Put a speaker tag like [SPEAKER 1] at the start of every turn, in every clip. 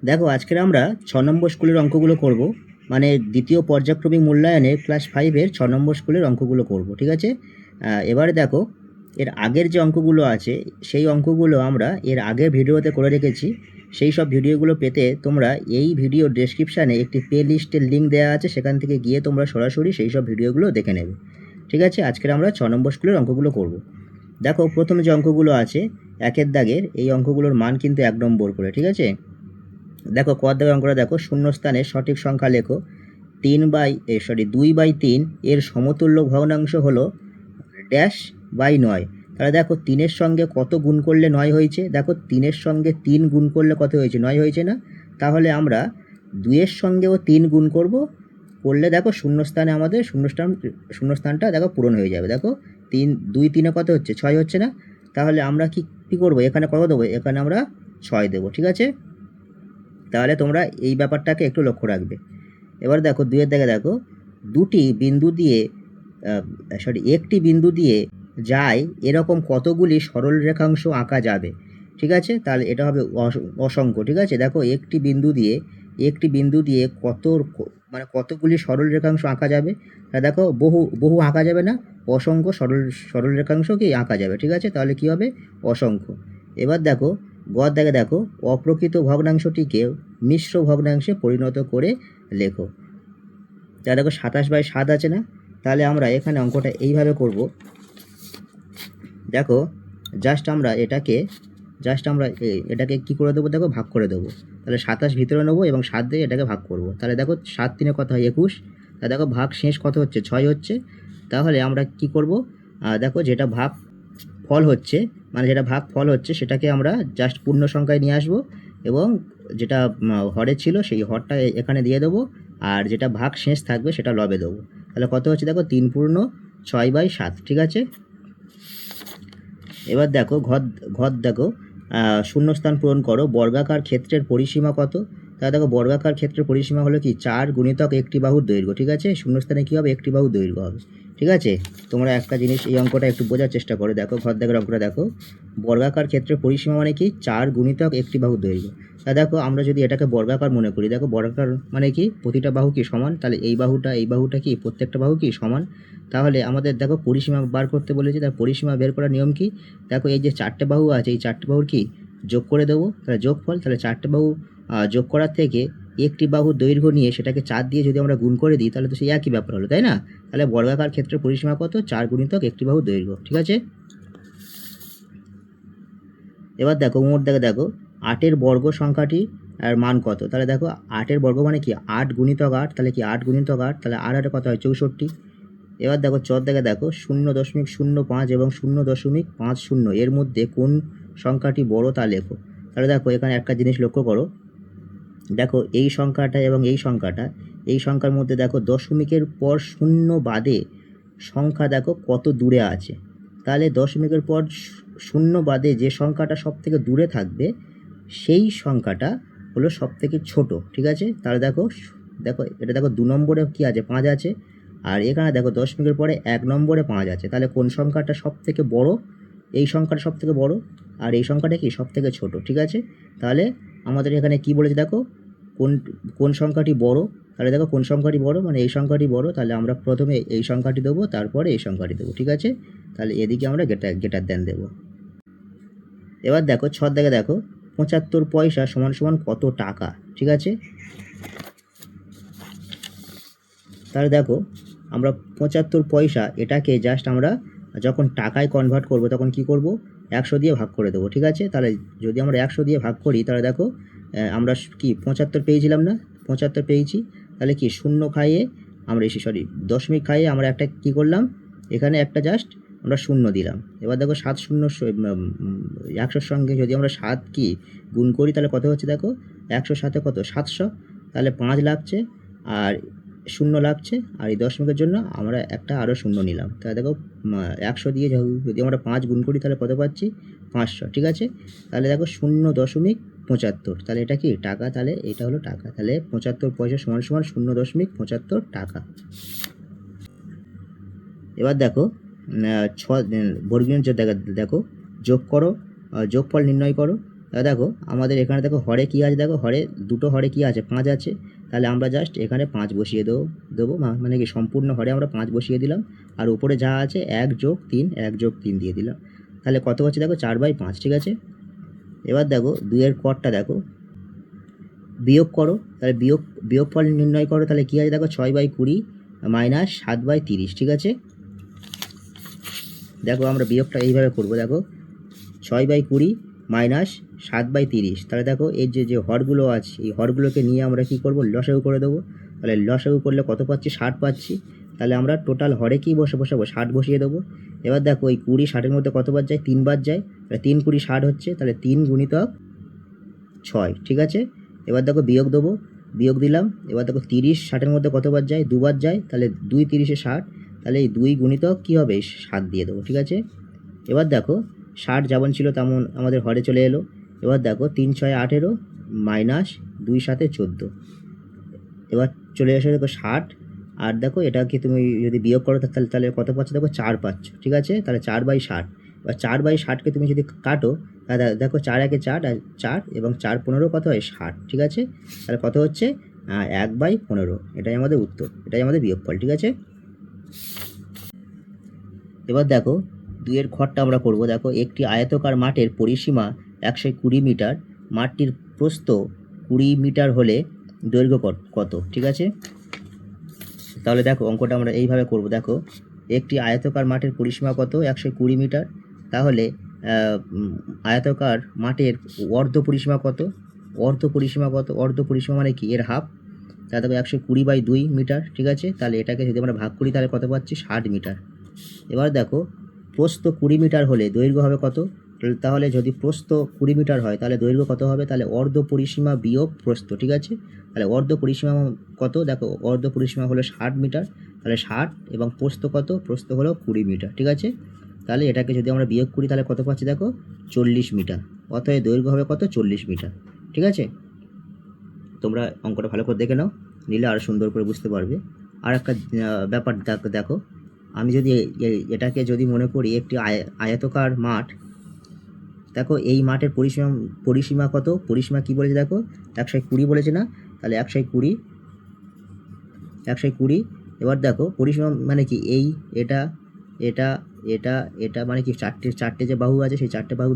[SPEAKER 1] দেখো আজকের আমরা 6 নম্বর স্কুলের অঙ্কগুলো করব, মানে দ্বিতীয় পর্যায়ক্রমিক মূল্যায়নে ক্লাস 5-এর 6 নম্বর স্কুলের অঙ্কগুলো করব, ঠিক আছে। এবারে দেখো, এর আগের যে অঙ্কগুলো আছে সেই অঙ্কগুলো আমরা এর আগের ভিডিওতে করে রেখেছি। সেই সব ভিডিওগুলো পেতে তোমরা এই ভিডিও ডেসক্রিপশানে একটি প্লে লিস্টের লিঙ্ক দেওয়া আছে, সেখান থেকে গিয়ে তোমরা সরাসরি সেই সব ভিডিওগুলো দেখে নেবে, ঠিক আছে। আজকের আমরা 6 নম্বর স্কুলের অঙ্কগুলো করব। দেখো প্রথম যে অঙ্কগুলো আছে একের দাগের, এই অঙ্কগুলোর মান কিন্তু 1 নম্বর করে, ঠিক আছে। দেখো ক দাগের অঙ্কটা দেখো, শূন্যস্থানে সঠিক সংখ্যা লেখো। 2/3 এর সমতুল্য ভগ্নাংশ হলো ড্যাশ বাই 9। তাহলে দেখো 3-এর সঙ্গে কত গুণ করলে 9 হয়েছে, দেখো 3-এর সঙ্গে 3 গুণ করলে কত হয়েছে, 9 হয়েছে না। তাহলে আমরা 2-এর সঙ্গেও 3 গুণ করব, করলে দেখো শূন্যস্থানে আমাদের শূন্যস্থানটা দেখো পূরণ হয়ে যাবে। দেখো 2 3-এ কত হচ্ছে, 6 হচ্ছে না। তাহলে আমরা কি করব, এখানে কত দেবো, এখানে আমরা 6 দেবো, ঠিক আছে। তাহলে তোমরা এই ব্যাপারটাকে একটু লক্ষ্য রাখবে। এবার দেখো 2-এর দাগে দেখো, একটি বিন্দু দিয়ে যায় এরকম কতগুলি সরল রেখাংশ আঁকা যাবে, ঠিক আছে। তাহলে এটা হবে অসংখ্য, ঠিক আছে। দেখো একটি বিন্দু দিয়ে মানে কতগুলি সরল রেখাংশ আঁকা যাবে। তা দেখো বহু বহু আঁকা যাবে না, অসংখ্য সরল রেখাংশ কি আঁকা যাবে, ঠিক আছে। তাহলে কি হবে, অসংখ্য। এবার দেখো গড় দাগে দেখো, অপ্রকৃত ভগ্নাংশটিকে মিশ্র ভগ্নাংশে পরিণত করে লেখো। যা দেখো 27/7 আছে না। তাহলে আমরা এখানে অঙ্কটা এইভাবে করব। দেখো আমরা এটাকে কি করে দেবো, দেখো ভাগ করে দেবো। তাহলে 27 ভিতরে নেবো এবং 7 দিয়ে এটাকে ভাগ করব। তাহলে দেখো 7 3 কত হয়, 21। তা দেখো ভাগ শেষ কত হচ্ছে, 6 হচ্ছে। তাহলে আমরা কি করব, দেখো যেটা ভাগ ফল হচ্ছে সেটাকে আমরা জাস্ট পূর্ণ সংখ্যায় নিয়ে আসবো এবং যেটা হরে ছিল সেই হরটা এখানে দিয়ে দেবো, আর যেটা ভাগ শেষ থাকবে সেটা লবে দেবো। তাহলে কত হচ্ছে, দেখো 3 পূর্ণ 6/7, ঠিক আছে। এবার দেখো ঘর দেখো, শূন্যস্থান পূরণ করো, বর্গাকার ক্ষেত্রের পরিসীমা কত। তাহলে দেখো বর্গাকার ক্ষেত্রের পরিসীমা হলো কি 4 গুণিতক একটি বাহুর দৈর্ঘ্য, ঠিক আছে। শূন্যস্থানে কী হবে, একটি বাহুর দৈর্ঘ্য হবে, ঠিক আছে। তোমরা একটা জিনিস এই অঙ্কটা একটু বোঝার চেষ্টা করো। দেখো ঘর দেখার অঙ্কটা দেখো, বর্গাকার ক্ষেত্রের পরিসীমা মানে কি 4 গুণিতক একটি বাহুর দৈর্ঘ্য। তা দেখো আমরা যদি এটাকে বর্গাকার মনে করি, দেখো বর্গাকার মানে কি প্রতিটা বাহু কি সমান, তাহলে এই বাহুটা কি প্রত্যেকটা বাহু কি সমান। তাহলে আমাদের দেখো পরিসীমা বার করতে বলেছে, তার পরিসীমা বের করার নিয়ম কি, দেখো এই যে 4টে বাহু আছে, এই 4টে বাহুর কি যোগ করে দেবো, তাহলে যোগফল। তাহলে 4টে বাহু যোগ করার থেকে একটি বাহুর দৈর্ঘ্য নিয়ে সেটাকে 4 দিয়ে যদি আমরা গুণ করে দিই, তাহলে তো সেই একই ব্যাপার হলো, তাই না। তাহলে বর্গাকার ক্ষেত্রের পরিসীমা কত, 4 গুণিতক একটি বাহুর দৈর্ঘ্য, ঠিক আছে। এবার দেখো দেখো 8-এর বর্গ সংখ্যাটি আর মান কত। তাহলে দেখো 8-এর বর্গ মানে কি 8 গুণিতক 8, তাহলে কি 8 গুণিতক 8, তাহলে 8 কত হয়, 64। এবার দেখো দেখো 0.05 এবং 0.50 এর মধ্যে কোন সংখ্যাটি বড় তা লেখো। তাহলে দেখো এখানে একটা জিনিস লক্ষ্য করো, দেখো এই সংখ্যাটা এবং এই সংখ্যার মধ্যে দেখো দশমিকের পর শূন্য বাদে সংখ্যা দেখো কত দূরে আছে। তাহলে দশমিকের পর শূন্য বাদে যে সংখ্যাটা সব থেকে দূরে থাকবে সেই সংখ্যাটা হলো সব থেকে ছোটো, ঠিক আছে। তাহলে দেখো এটা দেখো 2 নম্বরে কী আছে, 5 আছে। আর এখানে দেখো দশমিকের পরে 1 নম্বরে 5 আছে। তাহলে কোন সংখ্যাটা সব থেকে বড়, এই সংখ্যাটা সব থেকে বড়, আর এই সংখ্যাটা কি সব থেকে ছোটো, ঠিক আছে। তাহলে আমাদের এখানে কি বলেছে দেখো, কোন সংখ্যাটি বড়। তাহলে দেখো কোন সংখ্যাটি বড় মানে এই সংখ্যাটি বড়, তাহলে আমরা প্রথমে এই সংখ্যাটি দেবো, তারপরে এই সংখ্যাটি দেবো, ঠিক আছে। তাহলে এদিকে আমরা গেটার দেন দেবো। এবার দেখো দেখো 75 পয়সা সমান সমান কত টাকা, ঠিক আছে। তাহলে দেখো আমরা 75 পয়সা এটাকে জাস্ট আমরা যখন টাকায় কনভার্ট করব তখন কি করব, 100 দিয়ে ভাগ করে দেবো, ঠিক আছে। তাহলে যদি আমরা 100 দিয়ে ভাগ করি, তাহলে দেখো আমরা কি 75 পেয়েছিলাম না, 75 পেয়েছি। তাহলে কি শূন্য খাইয়ে আমরা দশমিক খাইয়ে আমরা একটা কি করলাম, এখানে একটা জাস্ট আমরা শূন্য দিলাম। এবার দেখো 7 শূন্য 100-র সঙ্গে যদি আমরা 7 কি গুণ করি, তাহলে কত হচ্ছে দেখো 100 সাথে কত 700, তাহলে 5 লাগছে আর শূন্য লাগছে, আর এই দশমিকের জন্য আমরা একটা আরও শূন্য নিলাম। তাহলে দেখো 100 দিয়ে যদি আমরা 5 গুণ করি তাহলে কত পাচ্ছি, 500, ঠিক আছে। তাহলে দেখো 0.75, তাহলে এটা কি টাকা, তাহলে এটা হলো টাকা। তাহলে 75 পয়সা সমান সমান 0.75 টাকা। এবার দেখো বর্গীয় দেখো যোগ করো, যোগফল নির্ণয় করো। দেখো আমাদের এখানে দেখো হরে কী আছে, দেখো হরে দুটো হরে কী আছে, 5 আছে। তাহলে আমরা জাস্ট এখানে 5 বসিয়ে দেবো মানে কি সম্পূর্ণ হরে আমরা 5 বসিয়ে দিলাম। আর উপরে যা আছে 1 + 3 1 + 3 দিয়ে দিলাম। তাহলে কত হচ্ছে দেখো 4/5, ঠিক আছে। এবার দেখো 2 এর করটা দেখো, বিয়োগ করো। তাহলে বিয়োগফল নির্ণয় করো। তাহলে কী আছে দেখো 6/20 - 7/30, ঠিক আছে। দেখো আমরা বিয়োগটা এইভাবে করব, দেখো 6/20 - 7/30। তাহলে দেখো এর যে হরগুলো আছে এই হরগুলোকে নিয়ে আমরা কি করব, লসাগু করে দেবো। তাহলে লসাগু করলে কত পাচ্ছি, 60 পাচ্ছি। তাহলে আমরা টোটাল হরে কি বসাবো, 60 বসিয়ে দেবো। এবার দেখো এই 20 60-এর মধ্যে কতবার যায়, 3 বার যায়। তাহলে 3 20 60 হচ্ছে। তাহলে 3 × 6, ঠিক আছে। এবার দেখো বিয়োগ দেবো, বিয়োগ দিলাম। এবার দেখো 30 60-এর মধ্যে কতবার যায়, 2 বার যায়। তাহলে 2 30-এ 60। তাহলে এই 2 × কী হবে, 7 দিয়ে দেবো, ঠিক আছে। এবার দেখো 60 যেমন ছিল তেমন আমাদের হরে চলে এলো। এবার দেখো 3 6 18 - 2 7 14। এবার চলে এসে দেখো 60। আর দেখো এটাকে তুমি যদি বিয়োগ করো তাহলে কত পাচ্ছ, দেখো 4 পাচ্ছ, ঠিক আছে। তাহলে 4/60। এবার 4/60কে তুমি যদি কাটো তাহলে দেখো 4 একে 4 আর 4 এবং 4 15 কত হয়, 60, ঠিক আছে। তাহলে কত হচ্ছে, 1/15। এটাই আমাদের উত্তর, এটাই আমাদের বিয়োগফল, ঠিক আছে। এবার দেখো 2 এর ঘরটা আমরা করব। দেখো একটি আয়তাকার মাঠের পরিসীমা 120 মিটার, মাঠটির প্রস্থ 20 মিটার হলে দৈর্ঘ্য কত, ঠিক আছে। তাহলে দেখো অঙ্কটা আমরা এইভাবে করব। দেখো একটি আয়তাকার মাঠের পরিসীমা কত, 120 মিটার। তাহলে আয়তাকার মাঠের অর্ধ পরিসীমা কত, অর্ধ পরিসীমা কত, অর্ধ পরিসীমা মানে কি, এর হাফ। তাহলে দেখো 120/2 মিটার, ঠিক আছে। তাহলে এটাকে যদি আমরা ভাগ করি তাহলে কত পাচ্ছি, 60 মিটার। এবার দেখো প্রস্থ 20 মিটার হলে দৈর্ঘ্য হবে কত। তাহলে যদি প্রস্থ 20 মিটার হয় তাহলে দৈর্ঘ্য কত হবে, তাহলে অর্ধ পরিসীমা বিয়োগ প্রস্থ, ঠিক আছে। তাহলে অর্ধ পরিসীমা কত, দেখো অর্ধ পরিসীমা হলো 60 মিটার। তাহলে 60 এবং প্রস্থ কত, প্রস্থ হলো 20 মিটার, ঠিক আছে। তাহলে এটাকে যদি আমরা বিয়োগ করি তাহলে কত পাচ্ছি, দেখো 40 মিটার। অতএব দৈর্ঘ্য হবে কত, 40 মিটার, ঠিক আছে। তোমরা অঙ্কটা ভালো করে দেখে নাও, নিলে আরও সুন্দর করে বুঝতে পারবে। আর একটা ব্যাপার দেখো, আমি যদি এটাকে যদি মনে করি একটি আয়তাকার মাঠ, দেখো এই মাঠের পরিসীমা কত, পরিসীমা কি বলেছে দেখো 120 বলেছে না। তাহলে 120। এবার দেখো পরিসীমা মানে কি, এই এটা এটা এটা এটা মানে কি, চারটে যে বাহু আছে সেই চারটে বাহু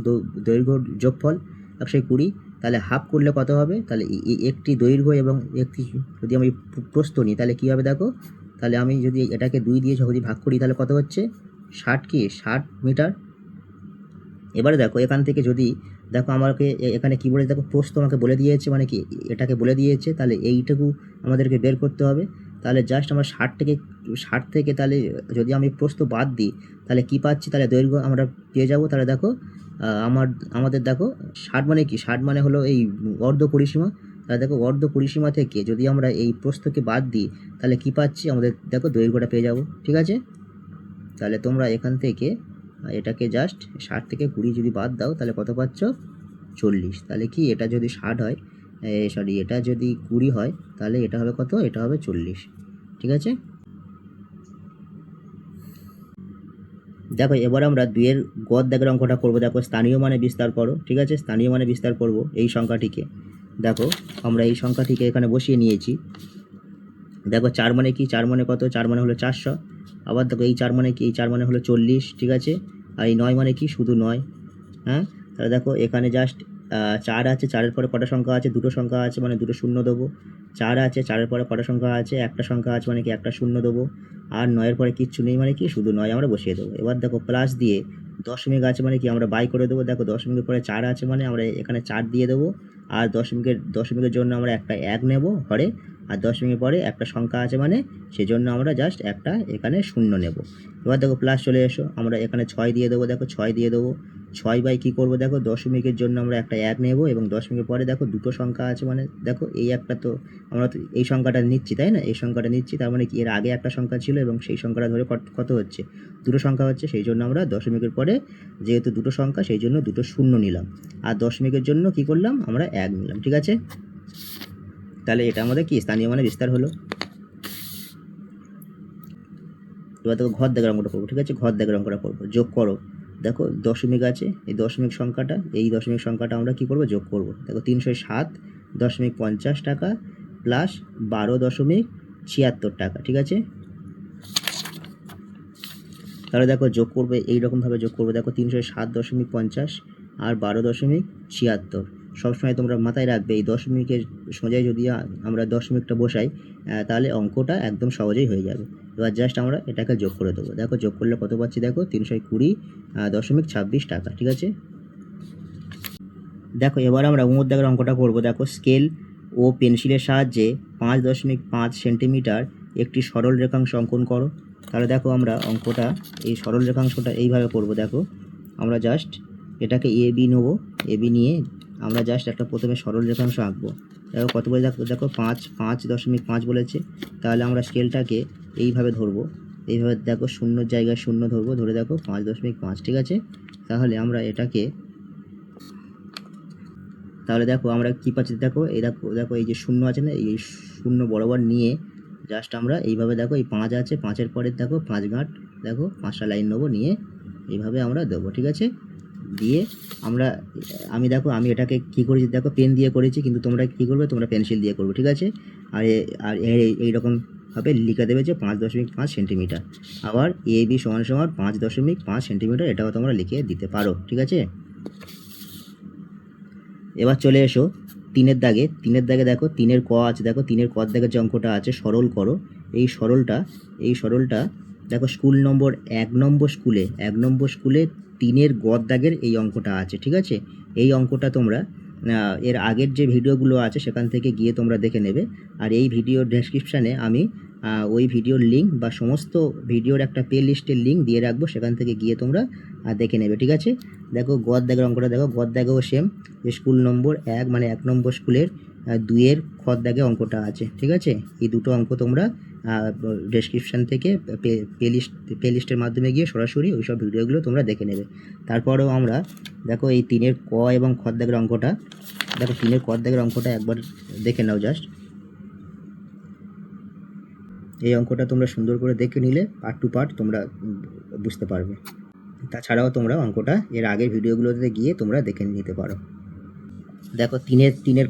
[SPEAKER 1] দৈর্ঘ্য যোগফল 120। তাহলে হাফ করলে কত হবে, তাহলে একটি দৈর্ঘ্য এবং একটি যদি আমি প্রস্থ নিই তাহলে কী হবে দেখো। তাহলে আমি যদি এটাকে 2 দিয়ে যদি ভাগ করি তাহলে কত হচ্ছে, 60 মিটার। এবারে দেখো এখান থেকে যদি দেখো আমাকে এখানে কী বলেছে দেখো, প্রস্থ আমাকে বলে দিয়েছে, মানে কি এটাকে বলে দিয়েছে। তাহলে এইটুকু আমাদেরকে বের করতে হবে। তাহলে জাস্ট আমরা 60 থেকে তাহলে যদি আমি প্রস্থ বাদ দিই তাহলে কী পাচ্ছি, তাহলে দৈর্ঘ্য আমরা পেয়ে যাব। তাহলে দেখো আমাদের দেখো 60 মানে কি, 60 মানে হলো এই অর্ধ পরিসীমা। তাহলে দেখো অর্ধ পরিসীমা থেকে যদি আমরা এই প্রস্থকে বাদ দিই তাহলে কী পাচ্ছি, আমাদের দেখো দৈর্ঘ্যটা পেয়ে যাব, ঠিক আছে। তাহলে তোমরা এখান থেকে এটাকে জাস্ট 60 থেকে 20 যদি বাদ দাও তাহলে কত পাচ্ছ, 40। তাহলে কি এটা যদি 60 হয়, সরি এটা যদি 20 হয় তাহলে এটা হবে কত, এটা হবে 40, ঠিক আছে। দেখো এবার আমরা 2 এর গড় দাগের অঙ্কটা করব। দেখো স্থানীয় মানে বিস্তার করো, ঠিক আছে। স্থানীয় মানে বিস্তার করব এই সংখ্যাটিকে। দেখো আমরা এই সংখ্যাটিকে এখানে বসিয়ে নিয়েছি। দেখো 4 মানে কি, 4 মানে কত, 4 মানে হলো 400। আবার দেখো এই 4 মানে কি, এই 4 মানে হলো 40, ঠিক আছে। আর এই 9 মানে কি, শুধু 9। হ্যাঁ, তাহলে দেখো এখানে জাস্ট 4 আছে, 4-এর পরে কটা সংখ্যা আছে, দুটো সংখ্যা আছে, মানে দুটো শূন্য দেবো। 4 আছে, 4-এর পরে কটা সংখ্যা আছে, একটা সংখ্যা আছে, মানে কি একটা শূন্য দেবো। আর 9-এর পরে কিচ্ছু নেই, মানে কি শুধু 9 আমরা বসিয়ে দেবো। এবার দেখো প্লাস দিয়ে দশমিক আছে, মানে কি আমরা বাই করে দেবো। দেখো দশমিকের পরে 4 আছে, মানে আমরা এখানে 4 দিয়ে দেবো। আর দশমিকের জন্য আমরা একটা 1 নেব হরে। আর দশমিকের পরে একটা সংখ্যা আছে, মানে সেজন্য আমরা জাস্ট একটা এখানে শূন্য নেব। এবার দেখো প্লাস চলে এসো, আমরা এখানে 6 দিয়ে দেবো। দেখো 6 দিয়ে দেবো। 6 বাই কী করবো, দেখো দশমিকের জন্য আমরা একটা 1 নেব এবং দশমিকের পরে দেখো দুটো সংখ্যা আছে, মানে দেখো এই একটা, তো আমরা তো এই সংখ্যাটা নিচ্ছি তাই না, এই সংখ্যাটা নিচ্ছি, তার মানে কি এর আগে একটা সংখ্যা ছিল এবং সেই সংখ্যাটা ধরে কত হচ্ছে, দুটো সংখ্যা হচ্ছে। সেই জন্য আমরা দশমিকের পরে যেহেতু দুটো সংখ্যা সেই জন্য দুটো শূন্য নিলাম। আর দশমিকের জন্য কি করলাম, আমরা 1 নিলাম, ঠিক আছে। তাহলে এটা আমাদের কি স্থানীয় মানে বিস্তার হলো। এবার দেখো ঘর দাগের অঙ্কটা করবো, ঠিক আছে। ঘর দাগের অঙ্কটা করবো, যোগ করো। দেখো দশমিক আছে, এই দশমিক সংখ্যাটা আমরা কি করব, যোগ করব। দেখো 307.50 টাকা প্লাস 12.76 টাকা, ঠিক আছে। তাহলে দেখো যোগ করবে, এইরকমভাবে যোগ করবে। দেখো 307.50 আর 12.76। সবসময় তোমরা মাথায় রাখবে এই দশমিকের সোজাই যদি আমরা দশমিকটা বসাই তাহলে অঙ্কটা একদম সহজেই হয়ে যাবে। এবার জাস্ট আমরা এটাকে যোগ করে দেবো। দেখো যোগ করলে কত পাচ্ছি, দেখো 320.26 টাকা, ঠিক আছে। দেখো এবার আমরা দাগের অঙ্কটা করব। দেখো স্কেল ও পেন্সিলের সাহায্যে 5.5 সেন্টিমিটার একটি সরল রেখাংশ অঙ্কন করো। তাহলে দেখো আমরা অঙ্কটা এই সরল রেখাংশটা এইভাবে করব। দেখো আমরা জাস্ট এটাকে এ বি নেবো, এ বি নিয়ে আমরা জাস্ট একটা প্রথমে সরল রেখাংশ আঁকবো। দেখো কত বলে, দেখো 5.5 বলেছে। তাহলে আমরা স্কেলটাকে এইভাবে ধরবো, এইভাবে দেখো শূন্যর জায়গায় শূন্য ধরবো, ধরে দেখো 5.5, ঠিক আছে। তাহলে আমরা এটাকে, তাহলে দেখো আমরা কী পাচ্ছি, দেখো এই দেখো এই যে শূন্য আছে না, এই শূন্য বরাবর নিয়ে জাস্ট আমরা এইভাবে দেখো এই 5 আছে, 5-এর পরে দেখো 5 গাঁট, দেখো 5টা লাইন নেবো, নিয়ে এইভাবে আমরা দেবো, ঠিক আছে। দিয়ে আমি এটাকে কী করেছি, দেখো পেন দিয়ে করেছি, কিন্তু তোমরা কী করবে, তোমরা পেন্সিল দিয়ে করবে, ঠিক আছে। আর এইরকমভাবে লিখে দেবে যে 5.5 সেন্টিমিটার। আবার এ বি সমান 5.5 সেন্টিমিটার, এটাও তোমরা লিখে দিতে পারো, ঠিক আছে। এবার চলে এসো 3-এর দাগে। 3-এর দাগে দেখো 3-এর ক আছে, দেখো 3-এর ক দাগের যে অঙ্কটা আছে সরল করো। এই সরলটা দেখো স্কুল নম্বর 1 নম্বর স্কুলে 3-এর গ দাগের এই অঙ্কটা আছে, ঠিক আছে। এই অঙ্কটা তোমরা এর আগের যে ভিডিওগুলো আছে সেখান থেকে গিয়ে তোমরা দেখে নেবে। আর এই ভিডিওর ডেসক্রিপশানে আমি ওই ভিডিওর লিঙ্ক বা সমস্ত ভিডিওর একটা প্লে লিস্টের লিঙ্ক দিয়ে রাখবো, সেখান থেকে গিয়ে তোমরা দেখে নেবে, ঠিক আছে। দেখো গ দাগের অঙ্কটা, দেখো গ দাগেও সেম, যে স্কুল নম্বর 1 মানে 1 নম্বর স্কুলের 2-এর খ দাগে অঙ্কটা আছে, ঠিক আছে। এই দুটো অঙ্ক তোমরা ডেসক্রিপশান থেকে প্লে লিস্টের মাধ্যমে গিয়ে সরাসরি ওই সব ভিডিওগুলো তোমরা দেখে নেবে। তারপরেও আমরা দেখো এই 3-এর ক এবং খ দাগের অঙ্কটা, দেখো 3-এর ক দাগের অঙ্কটা একবার দেখে নাও জাস্ট। এই অঙ্কটা তোমরা সুন্দর করে দেখে নিলে পার্ট টু পার্ট তোমরা বুঝতে পারবে। তাছাড়াও তোমরা অঙ্কটা এর আগের ভিডিওগুলোতে গিয়ে তোমরা দেখে নিতে পারো। দেখো 3-এর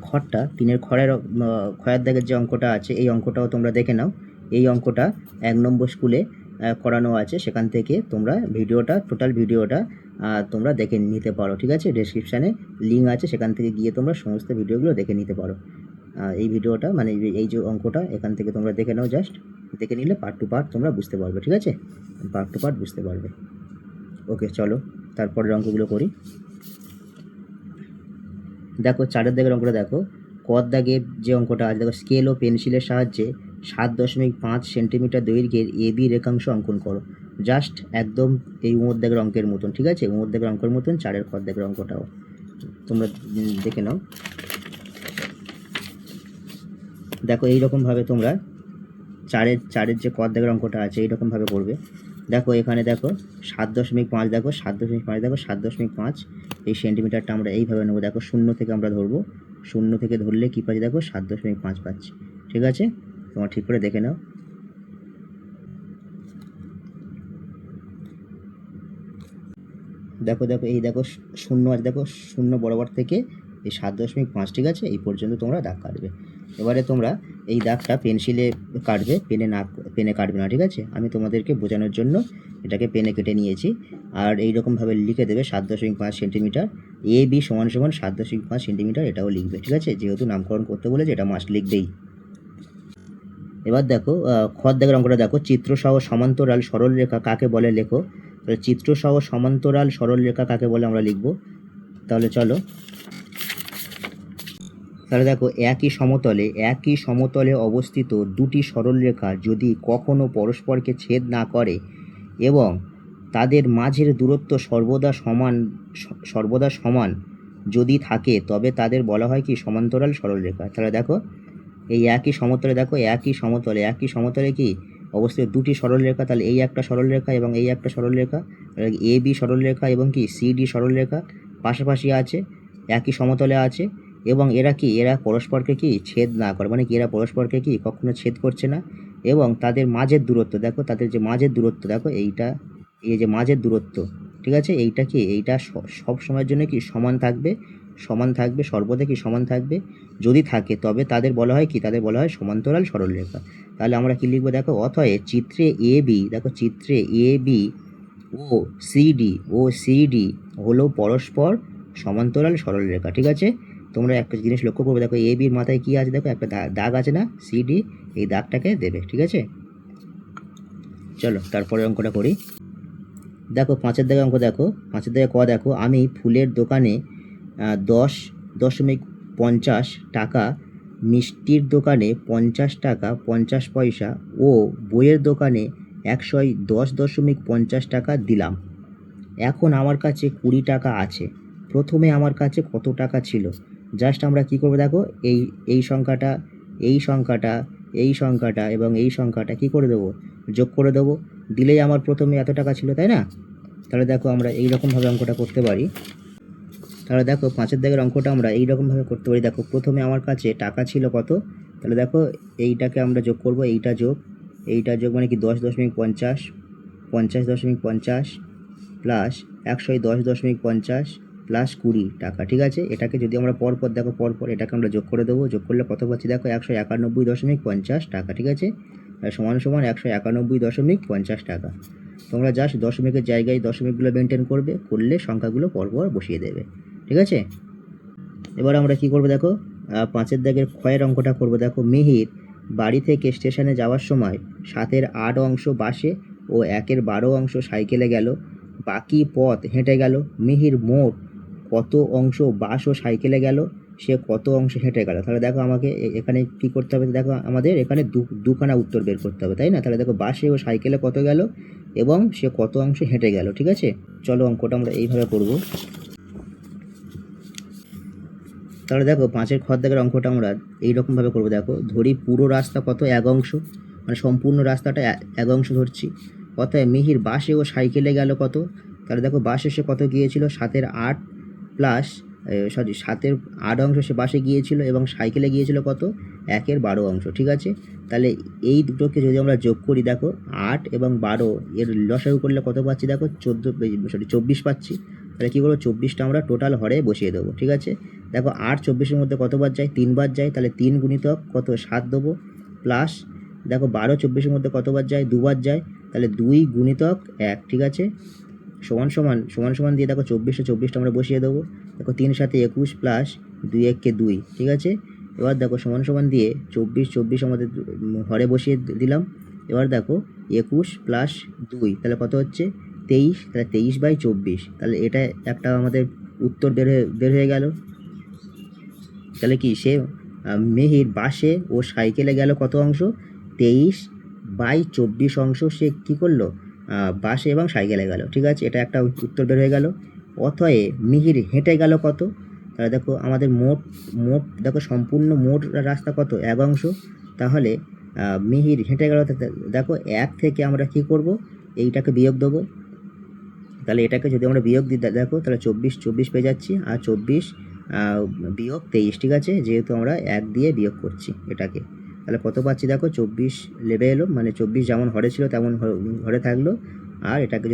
[SPEAKER 1] খয়ের দাগের যে অঙ্কটা আছে এই অঙ্কটাও তোমরা দেখে নাও। এই অঙ্কটা 1 নম্বর স্কুলে করানো আছে, সেখান থেকে তোমরা টোটাল ভিডিওটা তোমরা দেখে নিতে পারো, ঠিক আছে। ডেসক্রিপশানে লিঙ্ক আছে, সেখান থেকে গিয়ে তোমরা সমস্ত ভিডিওগুলো দেখে নিতে পারো। এই ভিডিওটা মানে এই যে অঙ্কটা এখান থেকে তোমরা দেখে নাও, জাস্ট দেখে নিলে পার্ট টু পার্ট তোমরা বুঝতে পারবে, ঠিক আছে। পার্ট টু পার্ট বুঝতে পারবে। ওকে, চলো তারপরের অঙ্কগুলো করি। দেখো 4-এর দাগের অঙ্কটা দেখো, ক দাগের যে অঙ্কটা আছে, দেখো স্কেল ও পেন্সিলের সাহায্যে 7.5 সেন্টিমিটার দৈর্ঘ্যের এ বি রেখাংশ অঙ্কন করো। জাস্ট একদম এই দাগের অঙ্কের মতন, ঠিক আছে। দাগের অঙ্কের মতন 4-এর খ দাগের অঙ্কটাও তোমরা দেখে নাও। দেখো এইরকমভাবে তোমরা চারের যে ক দাগের অঙ্কটা আছে এইরকমভাবে করবে। দেখো এখানে দেখো 7.5, দেখো 7.5, দেখো 7.5 এই সেন্টিমিটারটা আমরা এইভাবে নেবো। দেখো শূন্য থেকে আমরা ধরবো, শূন্য থেকে ধরলে কী পাচ্ছি, দেখো 7.5 পাচ্ছি, ঠিক আছে। তোমরা ঠিক করে দেখে নাও। দেখো এই দেখো শূন্য আছে, দেখো শূন্য বরাবর থেকে এই 7.5, ঠিক আছে, এই পর্যন্ত তোমরা দাগ কাটবে। এবারে তোমরা এই দাগটা পেন্সিলে কাটবে, পেনে কাটবে না, ঠিক আছে। আমি তোমাদেরকে বোঝানোর জন্য এটাকে পেনে কেটে নিয়েছি। আর এইরকমভাবে লিখে দেবে 7.5 সেন্টিমিটার, এ বি সমান 7.5 সেন্টিমিটার, এটাও লিখবে, ঠিক আছে। যেহেতু নামকরণ করতে বলেছে এটা মাস্ট লিখবেই। এবার দেখো খ দাগের অঙ্কটা দেখো, চিত্রসহ সমান্তরাল সরল রেখা কাকে বলে লেখো। তাহলে চিত্রসহ সমান্তরাল সরল রেখা কাকে বলে আমরা লিখব। তাহলে চলো, তাহলে দেখো একই সমতলে অবস্থিত দুটি সরলরেখা যদি কখনো পরস্পরকে ছেদ না করে এবং তাদের মাঝের দূরত্ব সর্বদা সমান যদি থাকে, তবে তাদের বলা হয় কি, সমান্তরাল সরলরেখা। তাহলে দেখো এই একই সমতলে কি অবস্থিত দুটি সরলরেখা, তাহলে এই একটা সরলরেখা এবং এই একটা সরলরেখা, এ বি সরলরেখা এবং কি সি ডি সরলরেখা পাশাপাশি আছে, একই সমতলে আছে, এবং এরা পরস্পরকে কি ছেদ না করে, মানে কি এরা পরস্পরকে কি কখনো ছেদ করছে না। এবং তাদের মাঝের দূরত্ব দেখো, তাদের যে মাঝের দূরত্ব দেখো, এই যে মাঝের দূরত্ব, ঠিক আছে। এইটা সব সময়ের জন্য কি সমান থাকবে সর্বদা কি সমান থাকবে। যদি থাকে তবে তাদের বলা হয় কি, তাদের বলা হয় সমান্তরাল সরলরেখা। তাহলে আমরা কি লিখবো দেখো, অতএব চিত্রে এ বি, দেখো চিত্রে এ বি ও সিডি হলো পরস্পর সমান্তরাল সরলরেখা। ঠিক আছে। তোমরা একটা জিনিস লক্ষ্য করবে, দেখো এ বির মাথায় কি আছে, দেখো একটা দাগ আছে না, সিডি, এই দাগটাকে দেবে। ঠিক আছে। চলো তারপরে অঙ্কটা করি। দেখো 5-এর দাগে অঙ্ক দেখো, 5-এর দাগে ক দেখো, আমি ফুলের দোকানে 10.50 টাকা, মিষ্টির দোকানে 50 টাকা 50 পয়সা ও বইয়ের দোকানে 110.50 টাকা দিলাম। এখন আমার কাছে 20 টাকা আছে। প্রথমে আমার কাছে কত টাকা ছিল? জাস্ট আমরা কি করব দেখো, এই সংখ্যাটা এবং এই সংখ্যাটা কি করে দেবো, যোগ করে দেবো। দিলেই আমার প্রথমে এত টাকা ছিল, তাই না? তাহলে দেখো আমরা এইরকমভাবে অঙ্কটা করতে পারি। তাহলে দেখো 5-এর দাগের অঙ্কটা আমরা এইরকমভাবে করতে পারি। দেখো প্রথমে আমার কাছে টাকা ছিল কত, তাহলে দেখো এইটাকে আমরা যোগ করব, এইটা যোগ মানে কি 10.50 50.50 প্লাস 110.50 প্লাস 20 টাকা। ঠিক আছে। এটাকে যদি আমরা পরপর দেখো, পরপর এটাকে আমরা যোগ করে দেবো। যোগ করলে কত পাচ্ছি দেখো, 191.50 টাকা। ঠিক আছে। সমান 191.50 টাকা। তোমরা জাস্ট দশমিকের জায়গায় দশমিকগুলো মেনটেন করলে সংখ্যাগুলো পরপর বসিয়ে দেবে। ঠিক আছে। এবার আমরা কি করব দেখো, 5-এর দাগের ক্ষয়ের অঙ্কটা করব। দেখো মিহির বাড়ি থেকে স্টেশনে যাওয়ার সময় 7-এর 8 অংশ বাসে ও 1-এর 12 অংশ সাইকেলে গেল, বাকি পথ হেঁটে গেল। মিহির মোট কত অংশ বাস ও সাইকেলে গেল, সে কত অংশ হেঁটে গেল? তাহলে দেখো আমাকে এখানে কি করতে হবে, দেখো আমাদের এখানে দুখানা উত্তর বের করতে হবে, তাই না? তাহলে দেখো বাসে ও সাইকেলে কত গেল এবং সে কত অংশ হেঁটে গেল। ঠিক আছে। চলো অঙ্কটা আমরা এইভাবে করব। তাহলে দেখো 5-এর খ দাগের অঙ্কটা আমরা এইরকমভাবে করবো। দেখো ধরি পুরো রাস্তা কত, 1 অংশ, মানে সম্পূর্ণ রাস্তাটা 1 অংশ ধরছি। অতএব মিহির বাসে ও সাইকেলে গেল কত? তাহলে দেখো বাসে সে কত গিয়েছিল, 7-এর 8 প্লাস 7-এর 8 অংশ সে বাসে গিয়েছিল এবং সাইকেলে গিয়েছিল কত, 1-এর 12 অংশ। ঠিক আছে। তাহলে এই দুটোকে যদি আমরা যোগ করি, দেখো 8 এবং 12 এর লসাগু করলে কত পাচ্ছি দেখো, 24 পাচ্ছি। তাহলে কী করবো, 24টা আমরা টোটাল হরে বসিয়ে দেবো। ঠিক আছে। দেখো 8 24-এর মধ্যে কতবার যায়, 3বার যায়। তাহলে 3 গুণিতক কত, 7 দেবো। প্লাস দেখো 12 24-এর মধ্যে কতবার যায়, 2বার যায়। তাহলে 2 গুণিতক 1। ঠিক আছে। সমান দিয়ে দেখো 24টা আমরা বসিয়ে দেবো। দেখো 3 7 21 প্লাস 2 1 2। ঠিক আছে। এবার দেখো সমান দিয়ে 24 আমাদের হরে বসিয়ে দিলাম। এবার দেখো 21 প্লাস 2, তাহলে কত হচ্ছে, 23। তাহলে 23/24। তাহলে এটা একটা আমাদের উত্তর বের হয়ে গেল। তাহলে কি, সে মিহির বাসে ও সাইকেলে গেল কত অংশ, 23/24 অংশ সে কী করলো, বাসে এবং সাইকেলে গেল। ঠিক আছে। এটা একটা উত্তর বের হয়ে গেল। অতএব মিহির হেঁটে গেল কত? তাহলে দেখো আমাদের মোট দেখো সম্পূর্ণ মোট রাস্তা কত, 1 অংশ। তাহলে মিহির হেঁটে গেল, দেখো 1 থেকে আমরা কি করব, এইটাকে বিয়োগ দেবো। তাহলে এটাকে যদি আমরা বিয়োগ দিই দেখো, তাহলে 24 পেয়ে যাচ্ছি, আর 24 বিয়োগ 23। ঠিক আছে। যেহেতু আমরা 1 দিয়ে বিয়োগ করছি এটাকে, তাহলে কত পাচ্ছি দেখো, 24 লেবে এলো, মানে 24 যেমন হরে ছিল তেমন হরে থাকলো। আর এটাকে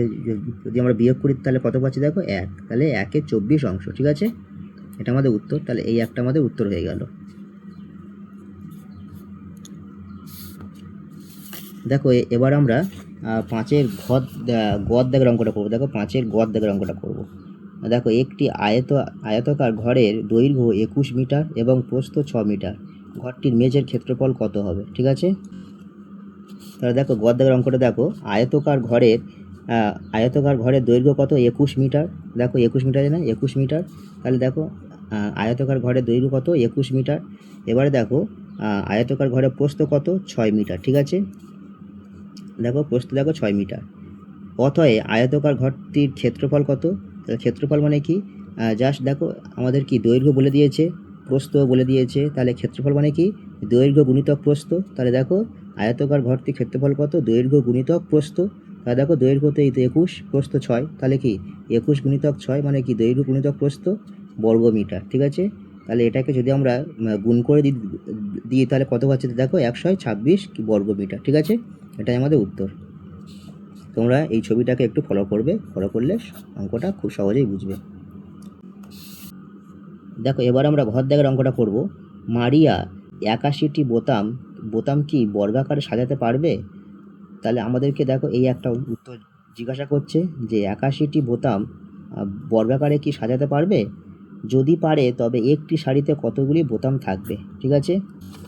[SPEAKER 1] যদি আমরা বিয়োগ করি তাহলে কত পাচ্ছি দেখো, 1। তাহলে 1-এর 24 অংশ। ঠিক আছে। এটা আমাদের উত্তর। তাহলে এই একটা আমাদের উত্তর হয়ে গেল। দেখো এবার আমরা 5-এর গদ দাগের অঙ্কটা করবো। দেখো 5-এর গদ দাগের অঙ্কটা করবো। দেখো একটি আয়তাকার ঘরের দৈর্ঘ্য 21 মিটার এবং প্রস্থ 6 মিটার। ঘরটির মেঝের ক্ষেত্রফল কত হবে? ঠিক আছে। তাহলে দেখো গদ দাগের অঙ্কটা দেখো, আয়তকার ঘরের দৈর্ঘ্য কত, 21 মিটার। দেখো 21 মিটার না, 21 মিটার। তাহলে দেখো আয়তকার ঘরের দৈর্ঘ্য কত, 21 মিটার। এবারে দেখো আয়তকার ঘরের প্রস্থ কত, 6 মিটার। ঠিক আছে। দেখো প্রস্থ দেখো 6 মিটার। অতএব আয়তকার ঘরটির ক্ষেত্রফল কত? তাহলে ক্ষেত্রফল মানে কি, জাস্ট দেখো আমাদের কি দৈর্ঘ্য বলে দিয়েছে, প্রস্থ বলে দিয়েছে। তাহলে ক্ষেত্রফল মানে কি, দৈর্ঘ্য গুণিতক প্রস্থ। তাহলে দেখো আয়তকার ঘরটির ক্ষেত্রফল কত, দৈর্ঘ্য গুণিতক প্রস্থ। তাহলে দেখো দৈর্ঘ্য তো এই তো 21, প্রস্থ 6, তাহলে কি 21 গুণিতক 6 মানে কি দৈর্ঘ্য গুণিতক প্রস্থ বর্গ মিটার। ঠিক আছে। তাহলে এটাকে যদি আমরা গুণ করে দিই তাহলে কত পাচ্ছি দেখো, 126 বর্গ মিটার। ঠিক আছে। এটাই আমাদের উত্তর। তোমরা এই ছবিটাকে একটু ফলো করবে, ফলো করলে অঙ্কটা খুব সহজেই বুঝবে। দেখো এবার আমরা ঘর দেখার অঙ্কটা করব। মারিয়া 81টি বোতাম কি বর্গাকারে সাজাতে পারবে? তাহলে আমাদেরকে দেখো এই একটা উত্তর জিজ্ঞাসা করছে যে 81টি বোতাম বর্গাকারে কি সাজাতে পারবে? যদি পারে তবে একটি শাড়িতে কতগুলি বোতাম থাকবে? ঠিক আছে,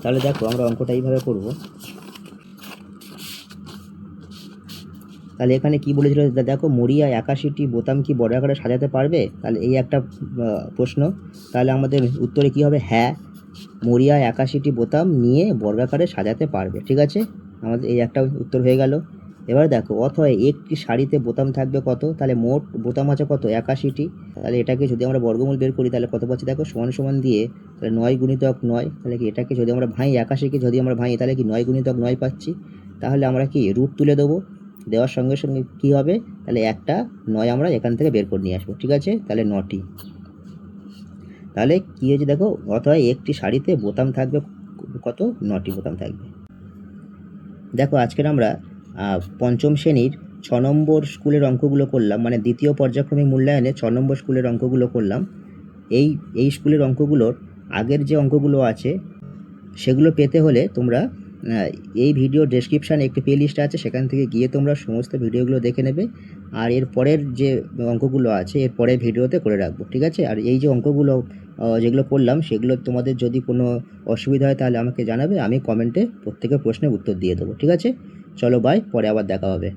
[SPEAKER 1] তাহলে দেখো আমরা অঙ্কটা এইভাবে করব। তাহলে এখানে কি বলেছিল, দেখো মরিয়া 81টি বোতাম কি বর্গাকারে সাজাতে পারবে? তাহলে এই একটা প্রশ্ন। তাহলে আমাদের উত্তরে কি হবে? হ্যাঁ, মরিয়া 81টি বোতাম নিয়ে বর্গাকারে সাজাতে পারবে। ঠিক আছে, আমাদের এই একটা উত্তর হয়ে গেল। এবার দেখো অথবা একটি শাড়িতে বোতাম থাকবে কত? তাহলে মোট বোতাম আছে কত? 81টি। তাহলে এটাকে যদি আমরা বর্গমূল বের করি তাহলে কত পাচ্ছি? দেখো সমান সমান দিয়ে তাহলে 9 গুণিতক 9, তাহলে কি এটাকে যদি আমরা ভাঙি 81কে যদি আমরা ভাঙি তাহলে কি 9 গুণিতক 9 পাচ্ছি। তাহলে আমরা কি রুট তুলে দেবো, দেওয়ার সঙ্গে সঙ্গে কি হবে? তাহলে একটা 9 আমরা এখান থেকে বের করে নিয়ে আসবো। ঠিক আছে, তাহলে 9টি। তাহলে কী হয়েছে দেখো, অথবা একটি শাড়িতে বোতাম থাকবে কত? 9টি বোতাম থাকবে। দেখো আজকের আমরা পঞ্চম শ্রেণীর 6 নম্বর স্কুলের অঙ্কগুলো করলাম, মানে দ্বিতীয় পর্যায়ক্রমিক মূল্যায়নে 6 নম্বর স্কুলের অঙ্কগুলো করলাম। এই স্কুলের অঙ্কগুলোর আগের যে অঙ্কগুলো আছে সেগুলো পেতে হলে তোমরা এই ভিডিও ডেসক্রিপশানে একটি প্লে লিস্ট আছে, সেখান থেকে গিয়ে তোমরা সমস্ত ভিডিওগুলো দেখে নেবে। আর এর পরের যে অঙ্কগুলো আছে এর পরের ভিডিওতে করে রাখবো। ঠিক আছে, আর এই যে অঙ্কগুলো যেগুলো করলাম সেগুলো তোমাদের যদি কোনো অসুবিধা হয় তাহলে আমাকে জানাবে, আমি কমেন্টে প্রত্যেকের প্রশ্নের উত্তর দিয়ে দেবো। ঠিক আছে, চলো বাই, পরে আবার দেখা হবে।